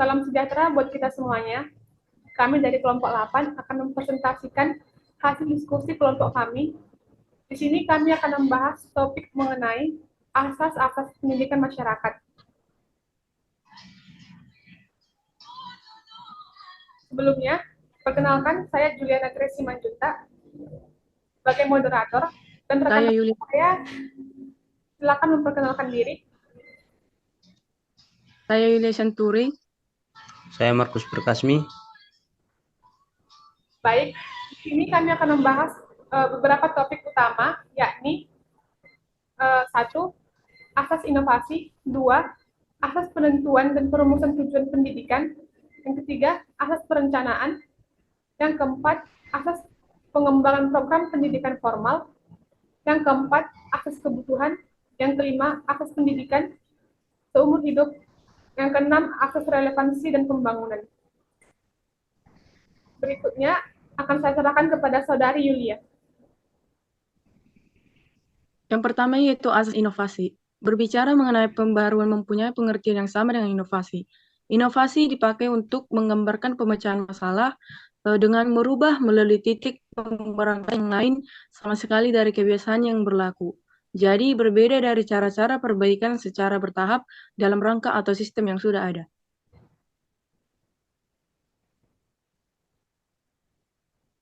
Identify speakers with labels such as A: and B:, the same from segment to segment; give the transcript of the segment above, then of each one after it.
A: Salam sejahtera buat kita semuanya. Kami dari kelompok 8 akan mempresentasikan hasil diskusi kelompok kami. Di sini kami akan membahas topik mengenai asas-asas pendidikan masyarakat. Sebelumnya, perkenalkan saya Juliana Tracy Manjunta sebagai moderator dan
B: Saya
A: rekan
B: Yuli.
A: saya silakan memperkenalkan diri.
B: Saya Yulia Santuri.
C: Saya Markus Perkasmi.
A: Baik, di sini kami akan membahas beberapa topik utama, yakni 1. Asas inovasi. 2. Asas penentuan dan perumusan tujuan pendidikan. Yang ketiga, asas perencanaan. Yang keempat, asas pengembangan program pendidikan formal. Yang keempat, asas kebutuhan. Yang kelima, asas pendidikan seumur hidup. Yang keenam, asas relevansi dan pembangunan. Berikutnya akan saya serahkan kepada Saudari Yulia.
B: Yang pertama yaitu asas inovasi. Berbicara mengenai pembaruan mempunyai pengertian yang sama dengan inovasi. Inovasi dipakai untuk menggambarkan pemecahan masalah dengan merubah melalui titik pemberangkatan yang lain sama sekali dari kebiasaan yang berlaku. Jadi berbeda dari cara-cara perbaikan secara bertahap dalam rangka atau sistem yang sudah ada.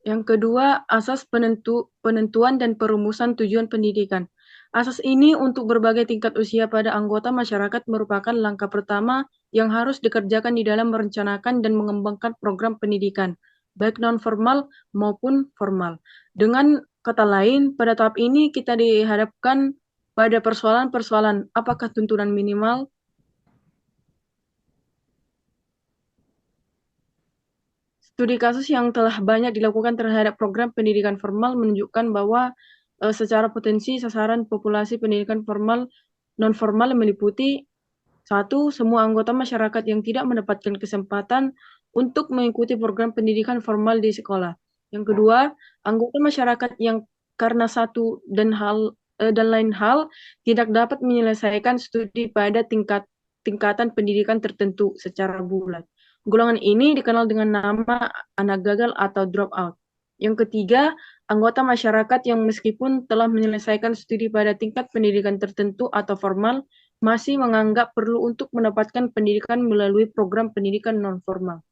B: Yang kedua, asas penentuan dan perumusan tujuan pendidikan. Asas ini untuk berbagai tingkat usia pada anggota masyarakat merupakan langkah pertama yang harus dikerjakan di dalam merencanakan dan mengembangkan program pendidikan, baik non-formal maupun formal. Dengan kata lain, pada tahap ini kita dihadapkan pada persoalan-persoalan apakah tuntunan minimal, studi kasus yang telah banyak dilakukan terhadap program pendidikan formal menunjukkan bahwa secara potensi sasaran populasi pendidikan formal non-formal meliputi 1. Semua anggota masyarakat yang tidak mendapatkan kesempatan untuk mengikuti program pendidikan formal di sekolah. Yang kedua, anggota masyarakat yang karena satu dan lain hal tidak dapat menyelesaikan studi pada tingkatan pendidikan tertentu secara bulat. Golongan ini dikenal dengan nama anak gagal atau drop out. Yang ketiga, anggota masyarakat yang meskipun telah menyelesaikan studi pada tingkat pendidikan tertentu atau formal, masih menganggap perlu untuk mendapatkan pendidikan melalui program pendidikan non-formal.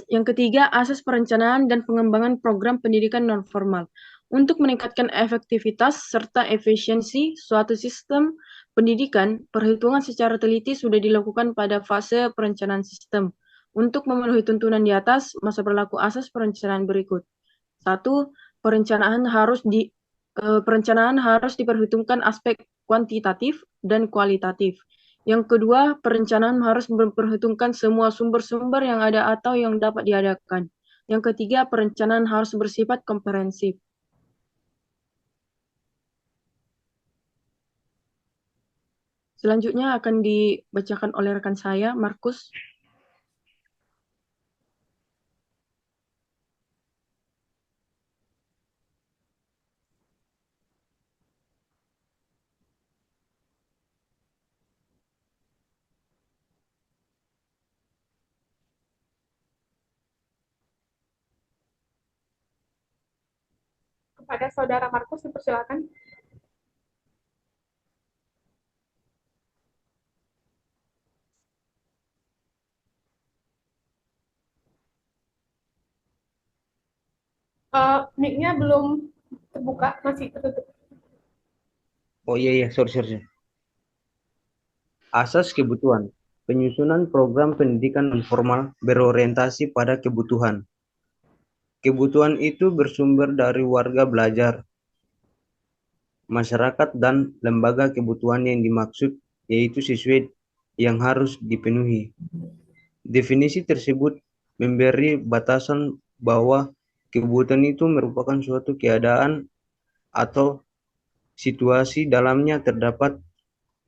B: Yang ketiga, asas perencanaan dan pengembangan program pendidikan non-formal. Untuk meningkatkan efektivitas serta efisiensi suatu sistem pendidikan, perhitungan secara teliti sudah dilakukan pada fase perencanaan sistem. Untuk memenuhi tuntunan di atas, masa berlaku asas perencanaan berikut. 1. Perencanaan harus diperhitungkan aspek kuantitatif dan kualitatif. Yang kedua, perencanaan harus memperhitungkan semua sumber-sumber yang ada atau yang dapat diadakan. Yang ketiga, perencanaan harus bersifat komprehensif. Selanjutnya akan dibacakan oleh rekan saya, Markus.
A: Kepada Saudara Markus, dipersilakan. Mic-nya belum terbuka, masih tertutup.
C: Oh iya, sorry. Asas kebutuhan. Penyusunan program pendidikan non-formal berorientasi pada kebutuhan. Kebutuhan itu bersumber dari warga belajar, masyarakat, dan lembaga kebutuhan yang dimaksud, yaitu sesuai yang harus dipenuhi. Definisi tersebut memberi batasan bahwa kebutuhan itu merupakan suatu keadaan atau situasi dalamnya terdapat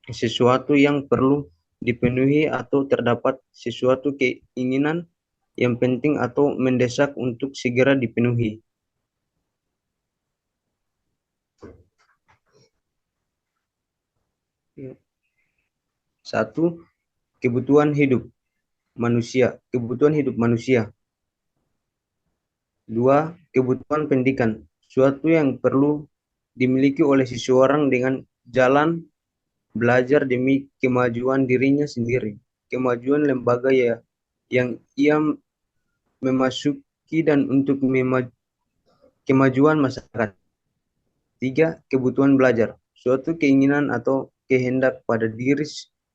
C: sesuatu yang perlu dipenuhi atau terdapat sesuatu keinginan yang penting atau mendesak untuk segera dipenuhi. Satu, kebutuhan hidup manusia. Dua, kebutuhan pendidikan, suatu yang perlu dimiliki oleh seseorang dengan jalan belajar demi kemajuan dirinya sendiri, kemajuan lembaga yang ia memasuki dan untuk kemajuan masyarakat. Tiga, kebutuhan belajar, suatu keinginan atau kehendak pada diri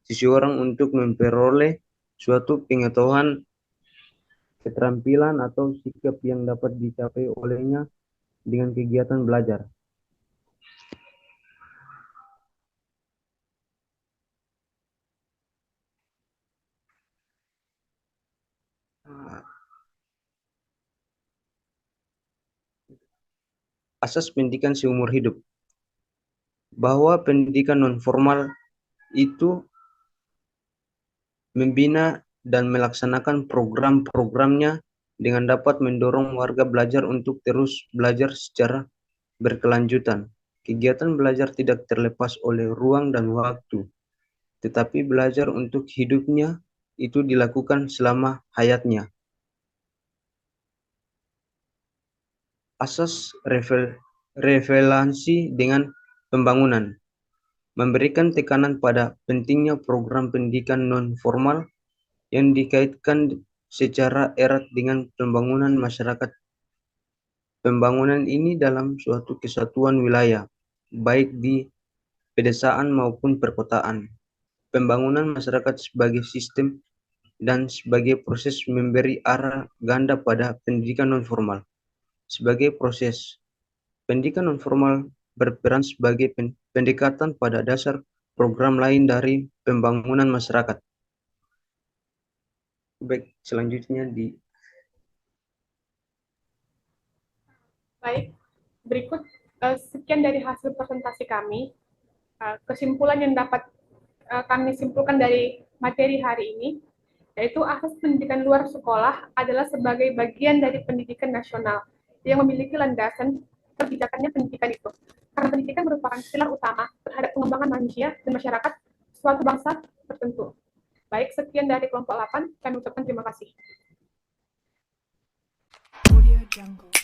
C: seseorang untuk memperoleh suatu pengetahuan, keterampilan atau sikap yang dapat dicapai olehnya dengan kegiatan belajar. Asas pendidikan seumur hidup, bahwa pendidikan non-formal itu membina dan melaksanakan program-programnya dengan dapat mendorong warga belajar untuk terus belajar secara berkelanjutan. Kegiatan belajar tidak terlepas oleh ruang dan waktu, tetapi belajar untuk hidupnya itu dilakukan selama hayatnya. Asas relevansi dengan pembangunan, memberikan tekanan pada pentingnya program pendidikan non-formal yang dikaitkan secara erat dengan pembangunan masyarakat. Pembangunan ini dalam suatu kesatuan wilayah, baik di pedesaan maupun perkotaan. Pembangunan masyarakat sebagai sistem dan sebagai proses memberi arah ganda pada pendidikan non-formal. Sebagai proses, pendidikan non-formal berperan sebagai pendekatan pada dasar program lain dari pembangunan masyarakat. Baik, selanjutnya
A: Baik, berikut sekian dari hasil presentasi kami. Kesimpulan yang dapat kami simpulkan dari materi hari ini, yaitu asas pendidikan luar sekolah adalah sebagai bagian dari pendidikan nasional yang memiliki landasan kebijakannya pendidikan itu. Karena pendidikan merupakan pilar utama terhadap pengembangan manusia dan masyarakat suatu bangsa tertentu. Baik, sekian dari kelompok 8, kami ucapkan terima kasih.
D: Audio Jungle.